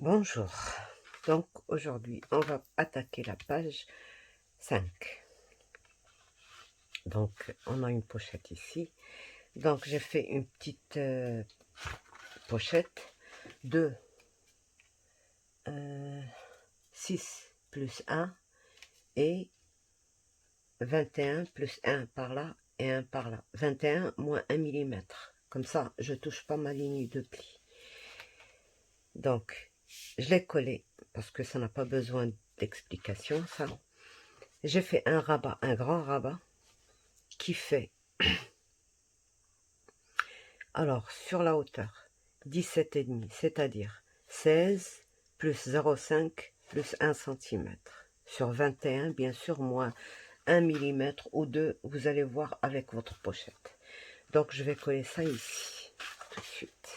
Bonjour, donc aujourd'hui on va attaquer la page 5. Donc on a une pochette ici, donc j'ai fait une petite pochette de 6 plus 1 et 21 plus 1 par là et 1 par là, 21 moins 1 mm, comme ça je touche pas ma ligne de pli. Donc je l'ai collé parce que ça n'a pas besoin d'explication ça. J'ai fait un rabat, un grand rabat qui fait, alors sur la hauteur 17,5, c'est-à-dire 16 plus 0,5 plus 1 cm sur 21, bien sûr moins 1 mm ou 2, vous allez voir avec votre pochette. Donc je vais coller ça ici tout de suite.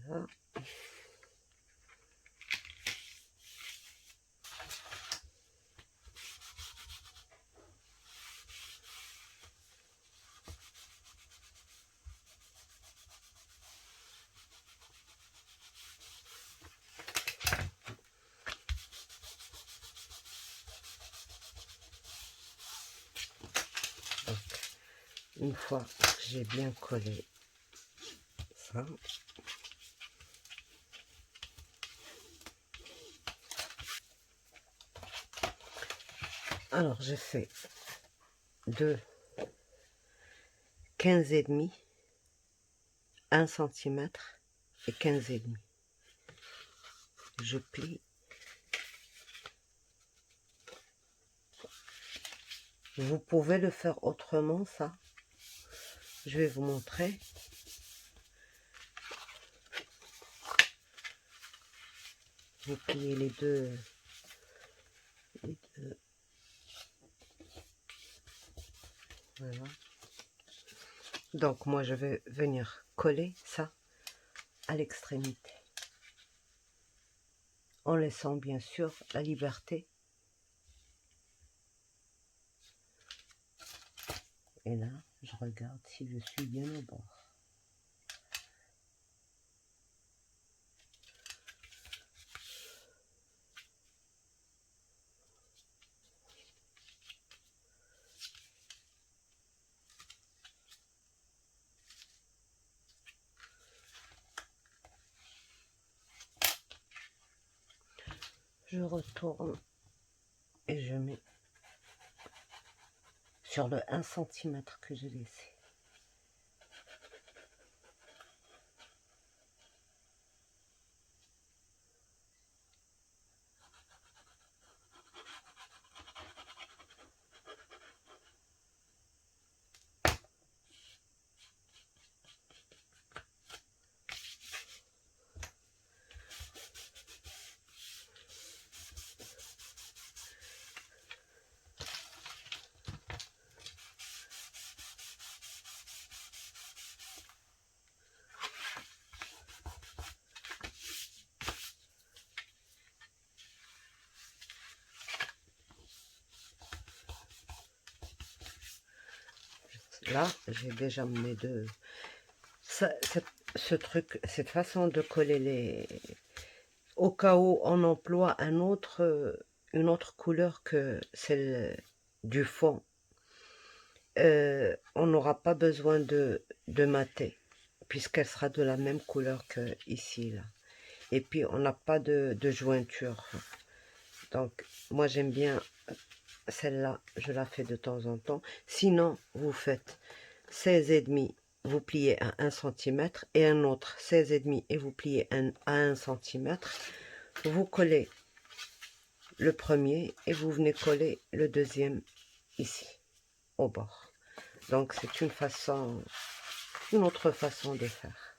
Voilà. Donc, une fois que j'ai bien collé ça, alors j'ai fait de 15,5, 1 cm et 15,5. Je plie. Vous pouvez le faire autrement, ça. Je vais vous montrer. Vous pliez les deux. Voilà. Donc moi je vais venir coller ça à l'extrémité, en laissant bien sûr la liberté. Et là, je regarde si je suis bien au bord. Je retourne et je mets sur le 1 cm que j'ai laissé. Là, j'ai déjà mes deux. Ça, cette façon de coller les... Au cas où on emploie une autre couleur que celle du fond, on n'aura pas besoin de mater, puisqu'elle sera de la même couleur que ici, là. Et puis, on n'a pas de jointure. Donc, moi, j'aime bien celle-là, je la fais de temps en temps. Sinon, vous faites 16,5, vous pliez à 1 cm, et un autre 16,5 et vous pliez à 1 cm. Vous collez le premier et vous venez coller le deuxième ici, au bord. Donc, c'est une autre façon de faire.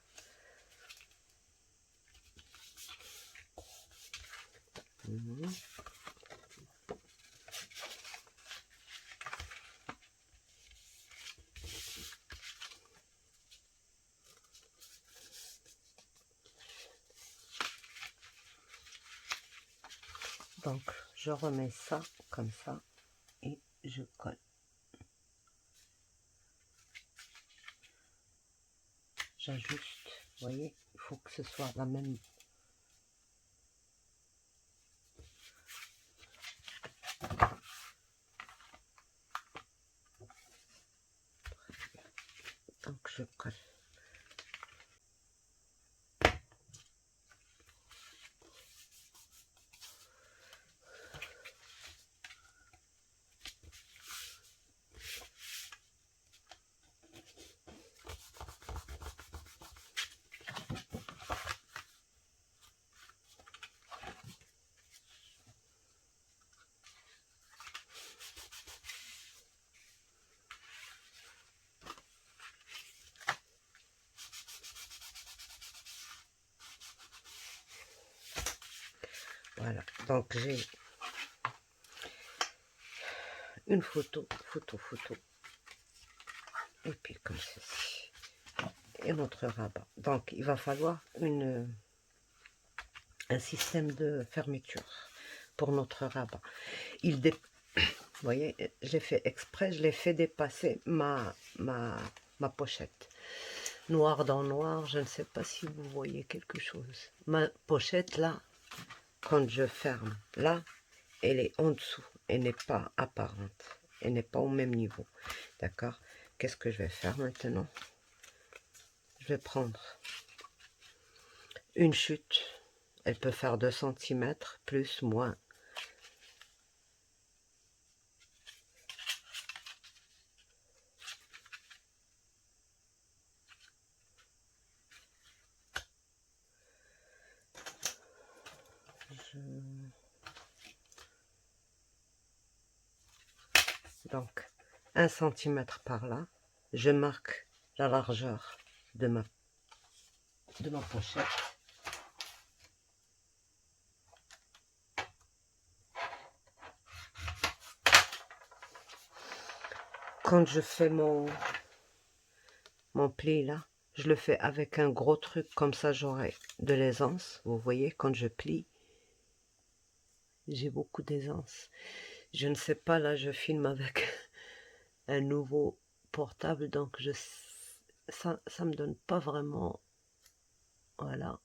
Mhm. Donc, je remets ça comme ça et je colle. J'ajuste, vous voyez, il faut que ce soit la même. Donc, je colle. Voilà, donc j'ai une photo, et puis comme ceci, et notre rabat. Donc il va falloir un système de fermeture pour notre rabat. Vous voyez, je l'ai fait exprès, je l'ai fait dépasser ma pochette. Noir dans noir, je ne sais pas si vous voyez quelque chose. Ma pochette là, quand je ferme, là, elle est en dessous, elle n'est pas apparente, elle n'est pas au même niveau. D'accord? Qu'est-ce que je vais faire maintenant? Je vais prendre une chute, elle peut faire 2 cm, plus, moins. Donc, 1 cm par là, je marque la largeur de ma pochette. Quand je fais mon pli là, je le fais avec un gros truc, comme ça j'aurai de l'aisance. Vous voyez, quand je plie, j'ai beaucoup d'aisance. Je ne sais pas, là je filme avec un nouveau portable, donc ça me donne pas vraiment, voilà.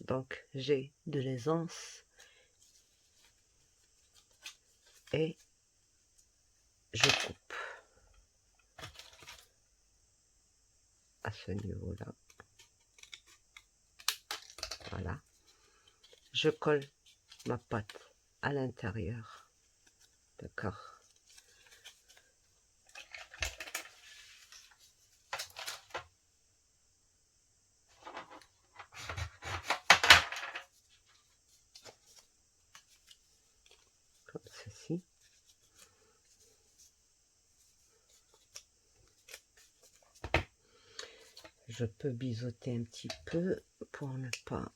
Donc j'ai de l'aisance et je coupe à ce niveau-là. Voilà. Je colle ma pâte à l'intérieur. D'accord. Comme ceci. Je peux biseauter un petit peu pour ne pas...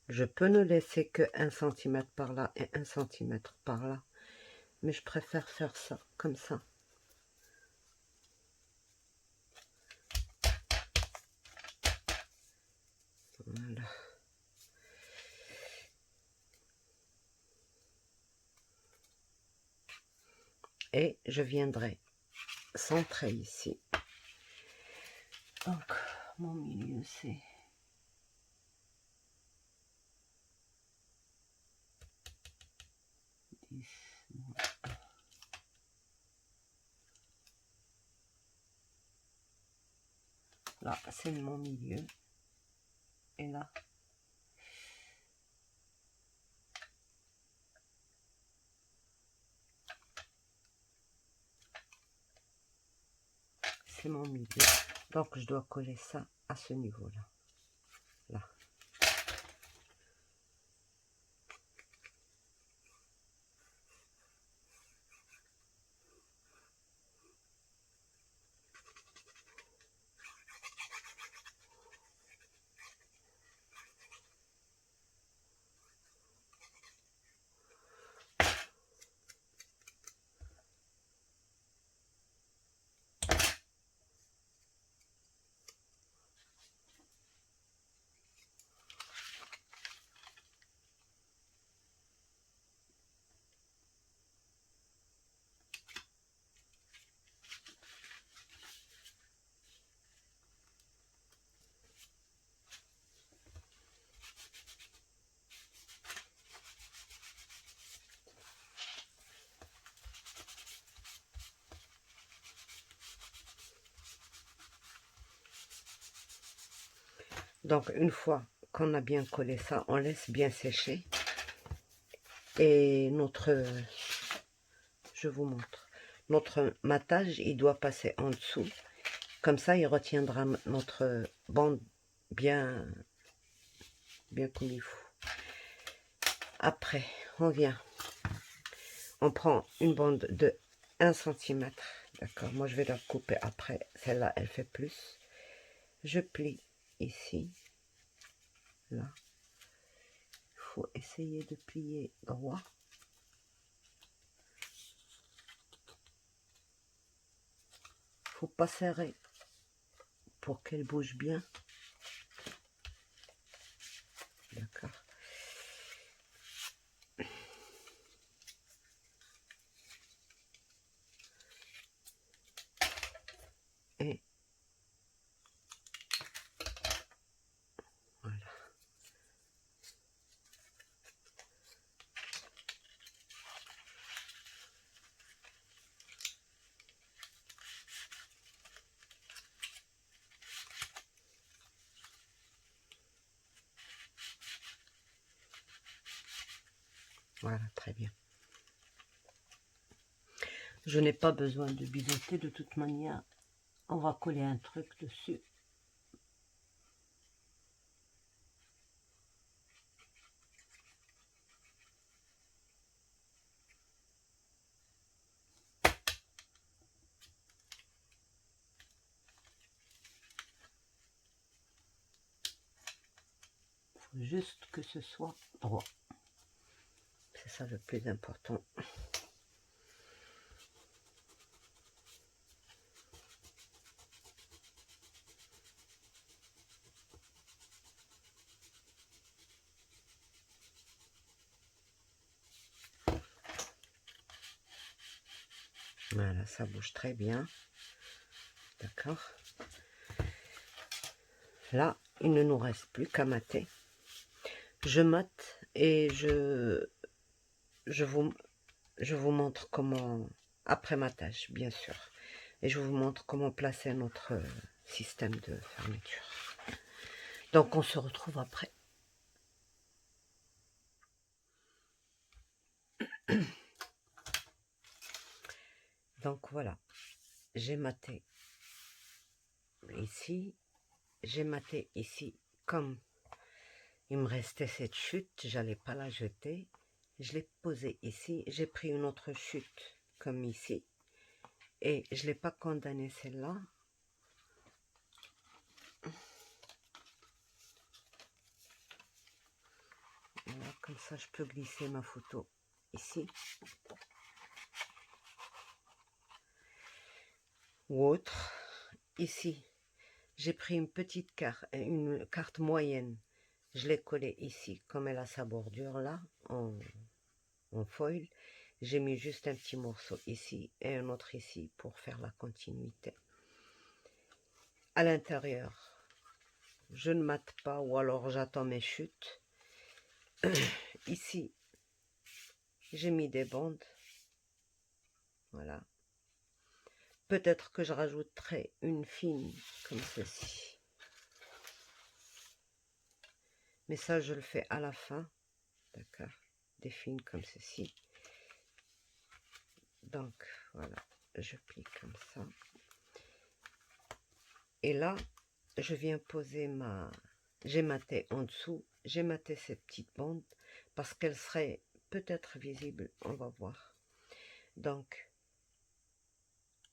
Je peux ne laisser que 1 cm par là et 1 cm par là. Mais je préfère faire ça, comme ça. Voilà. Et je viendrai centrer ici. Donc, mon milieu, c'est... Là, c'est mon milieu. Et là, c'est mon milieu. Donc, je dois coller ça à ce niveau-là. Là. Donc, une fois qu'on a bien collé ça, on laisse bien sécher. Et je vous montre, notre matage, il doit passer en dessous. Comme ça, il retiendra notre bande bien comme il faut. Après, on vient, on prend une bande de 1 cm. D'accord, moi je vais la couper après. Celle-là, elle fait plus. Je plie ici, là. Il faut essayer de plier droit. Faut pas serrer pour qu'elle bouge bien. D'accord. Et voilà. Voilà, très bien. Je n'ai pas besoin de biseauter de toute manière. On va coller un truc dessus. Il faut juste que ce soit droit. C'est ça le plus important. Voilà, ça bouge très bien. D'accord. Là, il ne nous reste plus qu'à mater. Je mate et je vous montre comment, après matage, bien sûr. Et je vous montre comment placer notre système de fermeture. Donc, on se retrouve après. Donc, voilà. J'ai maté ici. J'ai maté ici. Comme il me restait cette chute, j'allais pas la jeter. Je l'ai posée ici. J'ai pris une autre chute comme ici. Et je ne l'ai pas condamnée celle-là. Voilà, comme ça je peux glisser ma photo ici. Ou autre. Ici, j'ai pris une petite carte, une carte moyenne. Je l'ai collée ici, comme elle a sa bordure là, en foil. J'ai mis juste un petit morceau ici et un autre ici pour faire la continuité. À l'intérieur, je ne mate pas ou alors j'attends mes chutes. Ici, j'ai mis des bandes. Voilà. Peut-être que je rajouterai une fine comme ceci. Mais ça, je le fais à la fin. D'accord. Des fines comme ceci. Donc, voilà. Je plie comme ça. Et là, je viens poser ma... J'ai maté en dessous. J'ai maté ces petites bandes parce qu'elles seraient peut-être visibles. On va voir. Donc,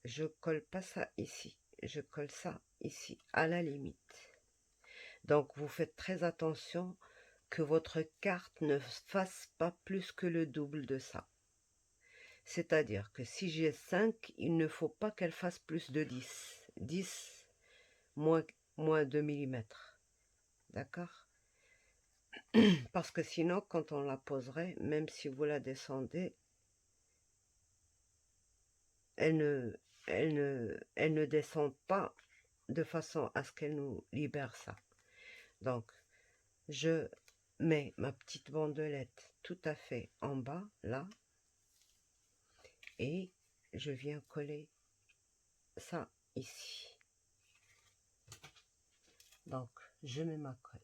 je colle pas ça ici. Je colle ça ici, à la limite. Donc, vous faites très attention que votre carte ne fasse pas plus que le double de ça. C'est-à-dire que si j'ai 5, il ne faut pas qu'elle fasse plus de 10. 10 moins 2 mm. D'accord? Parce que sinon, quand on la poserait, même si vous la descendez, elle ne descend pas de façon à ce qu'elle nous libère ça. Donc, je mets ma petite bandelette tout à fait en bas, là, et je viens coller ça ici. Donc, Je mets ma colle.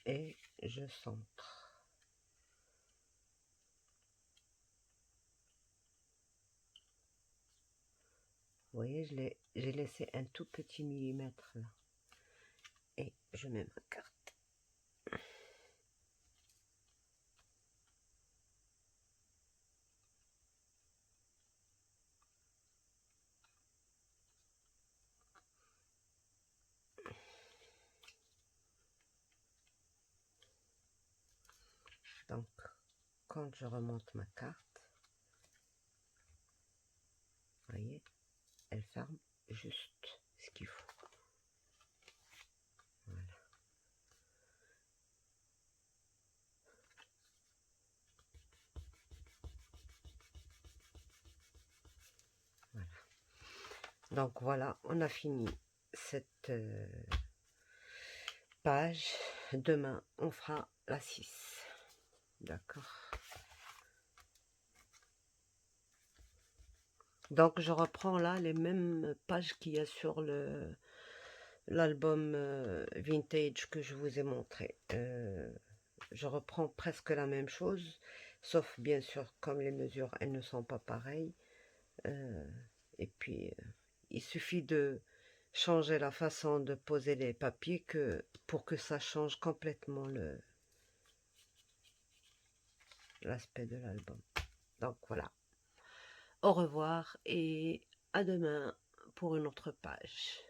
Et je centre. Vous voyez, j'ai laissé un tout petit millimètre là. Et je mets ma carte. Donc, quand je remonte ma carte, vous voyez, elle ferme juste ce qu'il faut. Voilà. Voilà. Donc voilà, on a fini cette page. Demain, on fera la 6. D'accord. Donc je reprends là les mêmes pages qu'il y a sur l'album vintage que je vous ai montré. Je reprends presque la même chose, sauf bien sûr comme les mesures elles ne sont pas pareilles. Et puis il suffit de changer la façon de poser les papiers pour que ça change complètement l'aspect de l'album. Donc voilà. Au revoir et à demain pour une autre page.